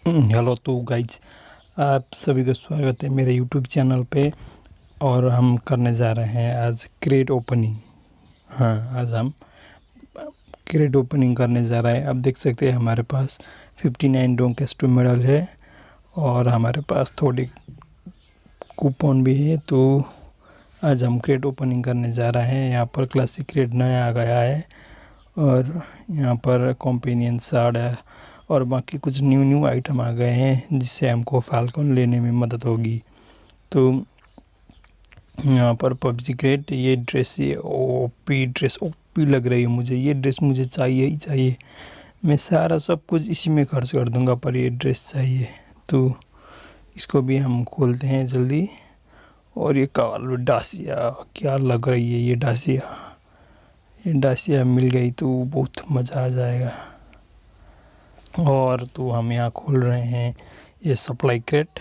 Hello तो guys, आप सभी का स्वागत है मेरे यूट्यूब चैनल पे। और हम करने जा रहे हैं आज क्रेट ओपनिंग। हाँ, आज हम क्रेट ओपनिंग करने जा रहे हैं। आप देख सकते हैं हमारे पास 59 डोंकेस्टो मेडल है और हमारे पास थोड़े कूपन भी है। तो आज हम क्रेट ओपनिंग करने जा रहे हैं। यहाँ पर क्लासिक क्रेट नया आ गया है और यहाँ पर कॉम्पेनियन साड़ है और बाकी कुछ न्यू आइटम आ गए हैं जिससे हमको फाल्कन लेने में मदद होगी। तो यहाँ पर पबजी क्रेट, ये ड्रेस, ये ओपी लग रही है मुझे। ये ड्रेस मुझे चाहिए ही चाहिए। मैं सारा सब कुछ इसी में खर्च कर दूंगा, पर ये ड्रेस चाहिए। तो इसको भी हम खोलते हैं जल्दी। और ये काल डासिया क्या लग रही है, ये डासिया मिल गई तो बहुत मज़ा आ जाएगा। और तो हम यहाँ खोल रहे हैं ये सप्लाई क्रेट।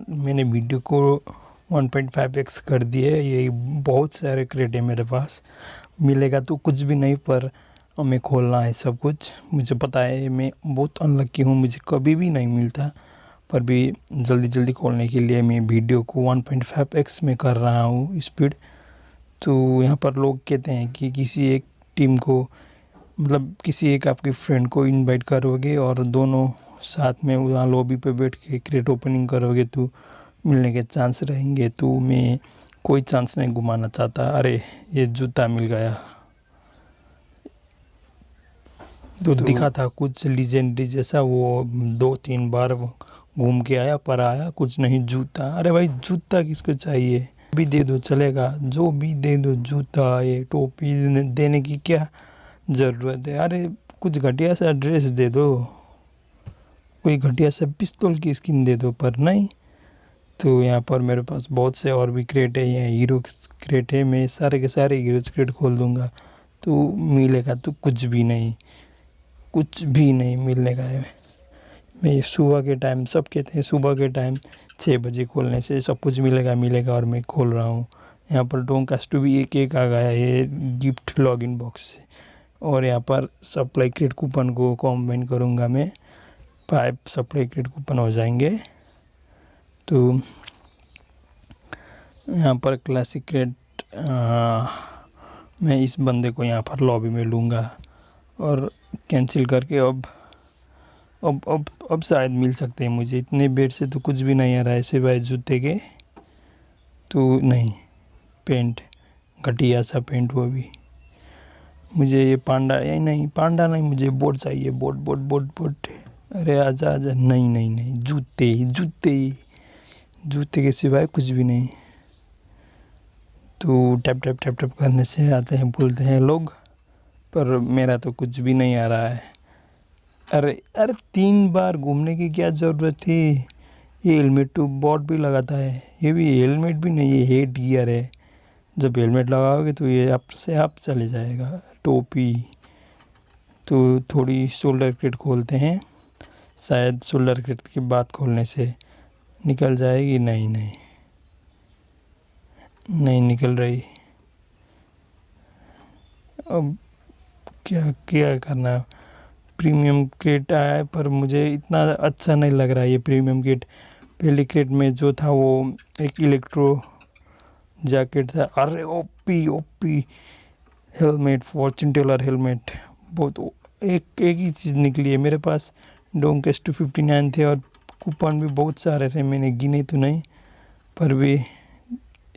मैंने वीडियो को 1.5x कर दिए। ये बहुत सारे क्रेट है मेरे पास। मिलेगा तो कुछ भी नहीं, पर हमें खोलना है सब कुछ। मुझे पता है मैं बहुत अनलक्की हूँ, मुझे कभी भी नहीं मिलता। पर भी जल्दी खोलने के लिए मैं वीडियो को 1.5x में कर रहा हूँ स्पीड। तो यहाँ पर लोग कहते हैं कि किसी एक टीम को, मतलब किसी एक आपके फ्रेंड को इनवाइट करोगे और दोनों साथ में वहाँ लॉबी पे बैठ के क्रेट ओपनिंग करोगे तो मिलने के चांस रहेंगे। तो मैं कोई चांस नहीं घुमाना चाहता। अरे, ये जूता मिल गया। तो दिखा था कुछ लीजेंडरी जैसा, वो 2-3 बार घूम के आया पर आया कुछ नहीं, जूता। अरे भाई, जूता किसको चाहिए? भी दे दो चलेगा, जो भी दे दो। जूता, ये टोपी देने की क्या ज़रूरत है? अरे कुछ घटिया सा ड्रेस दे दो, कोई घटिया सा पिस्तौल की स्किन दे दो, पर नहीं। तो यहाँ पर मेरे पास बहुत से और भी क्रेट है। यहाँ हीरो क्रेट है, मैं सारे के सारे हीरो क्रेट खोल दूँगा। तो मिलेगा तो कुछ भी नहीं मिलने का है। मैं सुबह के टाइम, सब कहते हैं सुबह के टाइम 6 बजे खोलने से सब कुछ मिलेगा और मैं खोल रहा हूँ। यहाँ पर डोंकास्टो भी एक आ गया है गिफ्ट लॉगिन बॉक्स से। और यहाँ पर सप्लाई क्रेट कूपन को कॉम्बाइन करूँगा मैं, 5 सप्लाई क्रेट कूपन हो जाएंगे। तो यहाँ पर क्लासिक क्रेट, मैं इस बंदे को यहाँ पर लॉबी में लूँगा और कैंसिल करके अब शायद मिल सकते हैं मुझे। इतने बेर से तो कुछ भी नहीं आ रहा है सिवाय जूते के। तो नहीं, पेंट, घटिया सा पेंट, वो भी मुझे। ये पांडा, या नहीं पांडा नहीं, मुझे बोट चाहिए। बोट। अरे आजा। नहीं, जूते के सिवाय कुछ भी नहीं। तो टैप करने से आते हैं, बोलते हैं लोग, पर मेरा तो कुछ भी नहीं आ रहा है। अरे 3 बार घूमने की क्या ज़रूरत थी? ये हेलमेट तो बॉट भी लगाता है, ये भी हेलमेट भी नहीं, ये हेड गियर है। जब हेलमेट लगाओगे तो ये आपसे आप चले जाएगा। टोपी, तो थोड़ी शोल्डर क्रेट खोलते हैं, शायद शोल्डर क्रेट की बात खोलने से निकल जाएगी। नहीं निकल रही। अब क्या करना। प्रीमियम क्रेट आया है पर मुझे इतना अच्छा नहीं लग रहा है ये प्रीमियम क्रेट। पहले क्रेट में जो था वो एक इलेक्ट्रो जैकेट था। अरे OP helmet, fortune teller helmet, बहुत एक ही चीज़ निकली है मेरे पास। डोंकेस्टो 59 थे और कूपन भी बहुत सारे थे, मैंने गिने तो नहीं, पर भी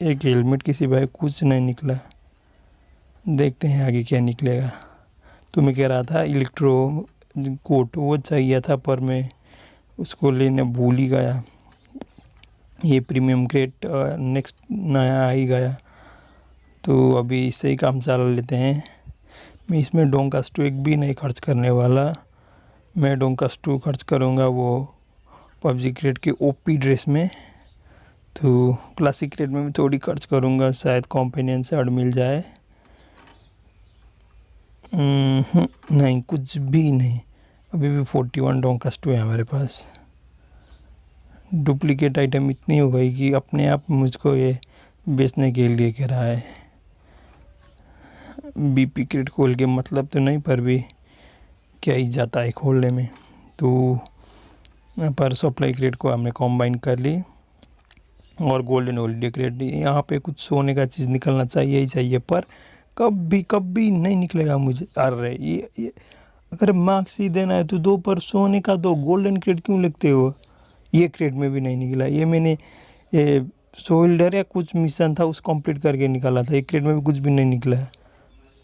एक हेलमेट के सिवाय कुछ नहीं निकला। देखते हैं आगे क्या निकलेगा। तो मैं कह रहा था इलेक्ट्रो कोट वो चाहिए था, पर मैं उसको लेने भूल ही गया। ये प्रीमियम क्रेट नेक्स्ट नया आ ही गया, तो अभी इससे ही काम चला लेते हैं। मैं इसमें डोंकास्टो एक भी नहीं खर्च करने वाला। मैं डोंकास्टो खर्च करूँगा वो पबजी क्रेट के ओपी ड्रेस में। तो क्लासिक क्रेट में भी थोड़ी खर्च करूँगा, शायद कॉम्पेनियन साड़ मिल जाए। नहीं, कुछ भी नहीं। अभी भी 41 डोंकास्टो है हमारे पास। डुप्लीकेट आइटम इतनी हो गई कि अपने आप मुझको ये बेचने के लिए कह रहा है। बीपी क्रेट खोल के मतलब तो नहीं, पर भी क्या ही जाता है खोलने में। तो पर सप्लाई क्रेट को हमने कॉम्बाइन कर ली और गोल्डन हॉलीडे क्रेट। यहाँ पे कुछ सोने का चीज़ निकलना चाहिए ही चाहिए, पर कभी कभी नहीं निकलेगा मुझे। अरे ये अगर मार्क्स ही देना है तो दो, पर सोने का दो, गोल्डन क्रेट क्यों लिखते हो? ये क्रेट में भी नहीं निकला। ये मैंने सोल्डर या कुछ मिशन था उस कंप्लीट करके निकाला था, एक क्रेट में भी कुछ भी नहीं निकला।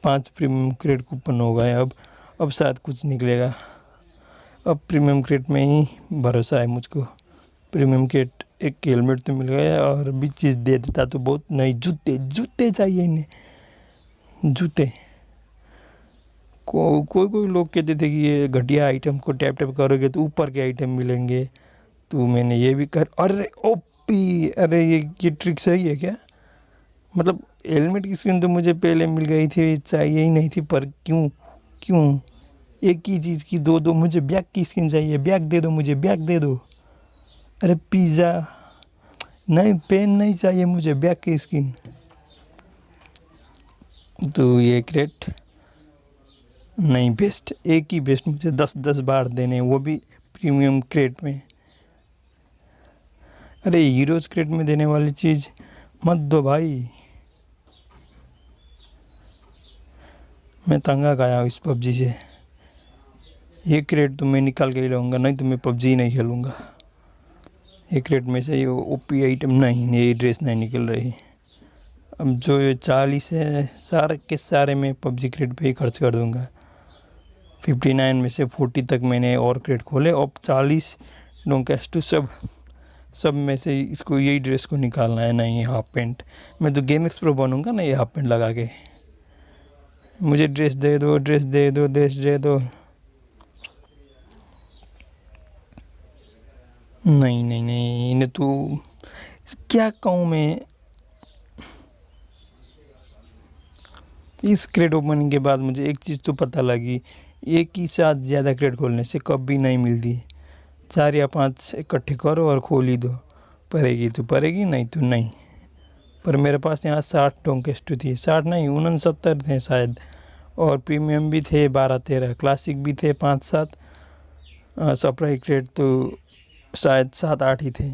5 प्रीमियम क्रेट कूपन हो गए। अब शायद कुछ निकलेगा। अब प्रीमियम क्रेट में ही भरोसा है मुझको। प्रीमियम क्रेट, एक हेलमेट तो मिल गया और भी चीज़ दे देता तो बहुत। नहीं, जूते चाहिए इन्हें, जूते। कोई लोग कहते थे कि ये घटिया आइटम को टैप टैप करोगे तो ऊपर के आइटम मिलेंगे, तो मैंने ये भी कर। अरे ओपी, अरे ये ट्रिक सही है क्या? मतलब हेलमेट की स्किन तो मुझे पहले मिल गई थी, चाहिए ही नहीं थी, पर क्यों एक ही चीज़ की दो मुझे बैग की स्किन चाहिए। बैग दे दो मुझे, बैग दे दो। अरे पिज़्ज़ा नहीं, पेन नहीं चाहिए मुझे, बैग की स्किन। तो ये क्रेट नहीं, बेस्ट, एक ही बेस्ट मुझे 10-10 बार देने, वो भी प्रीमियम क्रेट में। अरे हीरोज क्रेट में देने वाली चीज़ मत दो भाई। मैं तंगा गया हूँ इस पबजी से। ये क्रेट तो मैं निकाल के ही रहूँगा, नहीं तो मैं पबजी नहीं खेलूँगा। ये क्रेट में से ये ओपी आइटम नहीं, ये ड्रेस नहीं निकल रही। अब जो ये 40 है सारे के सारे मैं पबजी क्रेट पे ही खर्च कर दूँगा। 59 में से 40 तक मैंने और क्रेट खोले। अब 40 डोंकेस्ट टू सब में से इसको यही ड्रेस को निकालना है। नहीं, हाफ पैंट, मैं तो गेम एक्स प्रो बनूँगा ना ये हाफ पैंट लगा के। मुझे ड्रेस दे दो, ड्रेस दे दो, ड्रेस दे दो। नहीं, इन्हें तो क्या कहूँ मैं। इस क्रेट ओपनिंग के बाद मुझे एक चीज़ तो पता लगी, एक ही साथ ज़्यादा क्रेट खोलने से कभी नहीं मिलती। 4 या 5 इकट्ठे करो और खोल ही दो, पड़ेगी तो पड़ेगी, नहीं तो नहीं। पर मेरे पास यहाँ 60 डोंकेस्ट थी, 60 नहीं 69 थे शायद, और प्रीमियम भी थे 12-13, क्लासिक भी थे 5-7, सप्लाई क्रेट तो शायद 7-8 ही थे।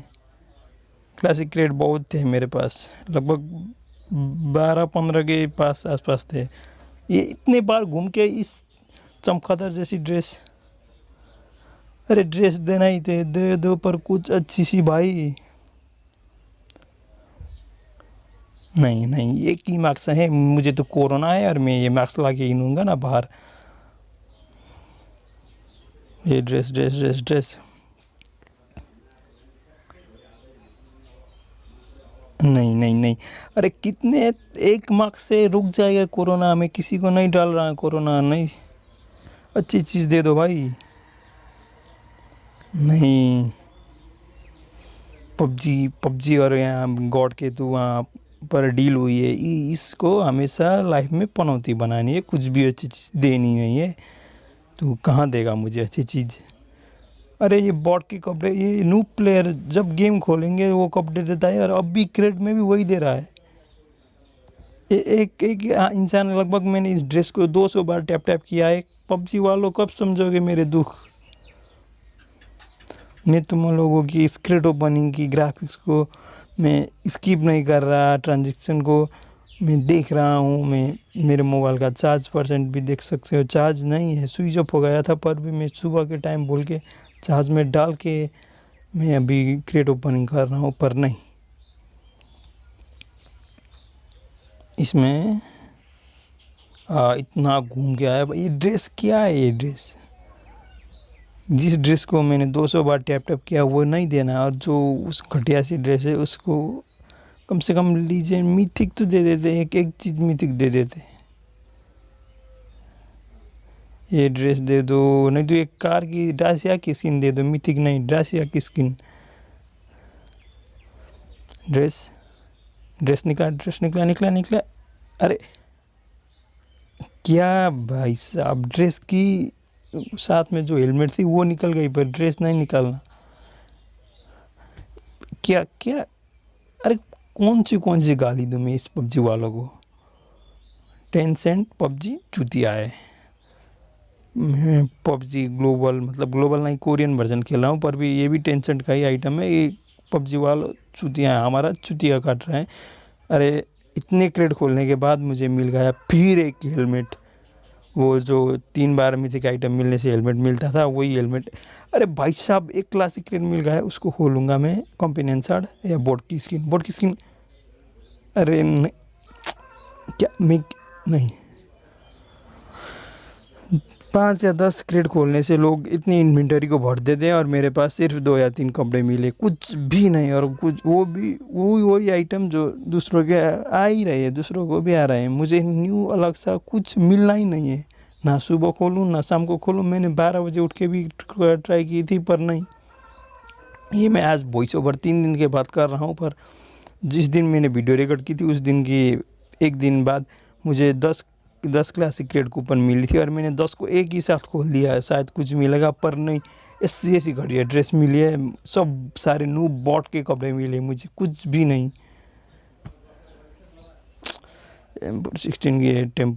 क्लासिक क्रेट बहुत थे मेरे पास, लगभग 12-15 के पास आसपास थे। ये इतने बार घूम के इस चमगादड़ जैसी ड्रेस, अरे ड्रेस देना ही थे, दे दो पर कुछ अच्छी सी भाई। नहीं, एक ही मार्क्स है मुझे तो, कोरोना है और मैं ये मार्क्स ला के ही लूँगा ना बाहर। ये ड्रेस नहीं, अरे कितने, एक मार्क्स से रुक जाएगा कोरोना, मैं किसी को नहीं डाल रहा कोरोना। नहीं, अच्छी चीज़ दे दो भाई। नहीं, पबजी और यहाँ गॉड के तो वहाँ पर डील हुई है, इसको हमेशा लाइफ में पनौती बनानी है, कुछ भी अच्छी चीज़ देनी नहीं है। तो कहाँ देगा मुझे अच्छी चीज़? अरे ये बॉट के कपड़े, ये नूब प्लेयर जब गेम खोलेंगे वो कपड़े देता है, और अब भी क्रेट में भी वही दे रहा है। एक इंसान, लगभग मैंने इस ड्रेस को 200 बार टैप टैप किया है। पबजी वालों कब समझोगे मेरे दुख? मैं तुम लोगों की स्क्रिप्ट ओपनिंग की ग्राफिक्स को मैं स्किप नहीं कर रहा, ट्रांजेक्शन को मैं देख रहा हूँ। मैं मेरे मोबाइल का चार्ज % भी देख सकते हो, चार्ज नहीं है, स्विच ऑफ हो गया था, पर भी मैं सुबह के टाइम बोल के चार्ज में डाल के मैं अभी क्रेट ओपनिंग कर रहा हूँ। पर नहीं, इसमें इतना घूम के आया भाई। ये ड्रेस क्या है? ये ड्रेस, जिस ड्रेस को मैंने 200 बार टैप टैप किया वो नहीं देना, और जो उस घटिया सी ड्रेस है उसको कम से कम लीजिए, मिथिक तो दे देते, एक चीज़ मिथिक दे देते। ये ड्रेस दे दो, नहीं तो एक कार की ड्रासिया की स्किन दे दो, मिथिक नहीं, ड्रासिया की स्किन। ड्रेस निकला। अरे क्या भाई साहब, ड्रेस की साथ में जो हेलमेट थी वो निकल गई, पर ड्रेस नहीं निकलना। क्या? अरे कौन सी गाली दूँ मैं इस पबजी वालों को? 10 सेंट पबजी चूतिया है। मैं पबजी ग्लोबल, मतलब ग्लोबल नहीं, कोरियन वर्जन खेल रहा हूँ, पर भी ये भी टेंशन का ही आइटम है। ये पबजी वालों चुतिया, हमारा चुतिया काट रहे हैं। अरे इतने क्रेड खोलने के बाद मुझे मिल गया फिर एक हेलमेट, वो जो 3 बार मिथिक आइटम मिलने से हेलमेट मिलता था, वही हेलमेट। अरे भाई साहब, एक क्लासिक क्रेड मिल गया है, उसको खोलूँगा मैं। कंपेनियन शार्ड या बोट की स्किन। अरे नहीं, क्या मैं, नहीं, 5 या 10 क्रेट खोलने से लोग इतनी इन्वेंटरी को भर देते हैं, और मेरे पास सिर्फ 2 या 3 कपड़े मिले, कुछ भी नहीं। और कुछ वो भी वही आइटम जो दूसरों के आ ही रहे हैं, दूसरों को भी आ रहे हैं, मुझे न्यू अलग सा कुछ मिलना ही नहीं है। ना सुबह खोलूँ ना शाम को खोलूँ, मैंने 12 बजे उठ के भी ट्राई की थी, पर नहीं। ये मैं आज वॉइस ओवर 3 दिन के बाद कर रहा हूँ, पर जिस दिन मैंने वीडियो रिकॉर्ड की थी उस दिन की एक दिन बाद मुझे 10 क्लासिक क्रेड कूपन मिली थी, और मैंने 10 को एक ही साथ खोल दिया है, शायद कुछ मिलेगा, पर नहीं। ऐसी घटिया ड्रेस मिली है, सब सारे नू बॉट के कपड़े मिले, मुझे कुछ भी नहीं। M16 की टेम्पो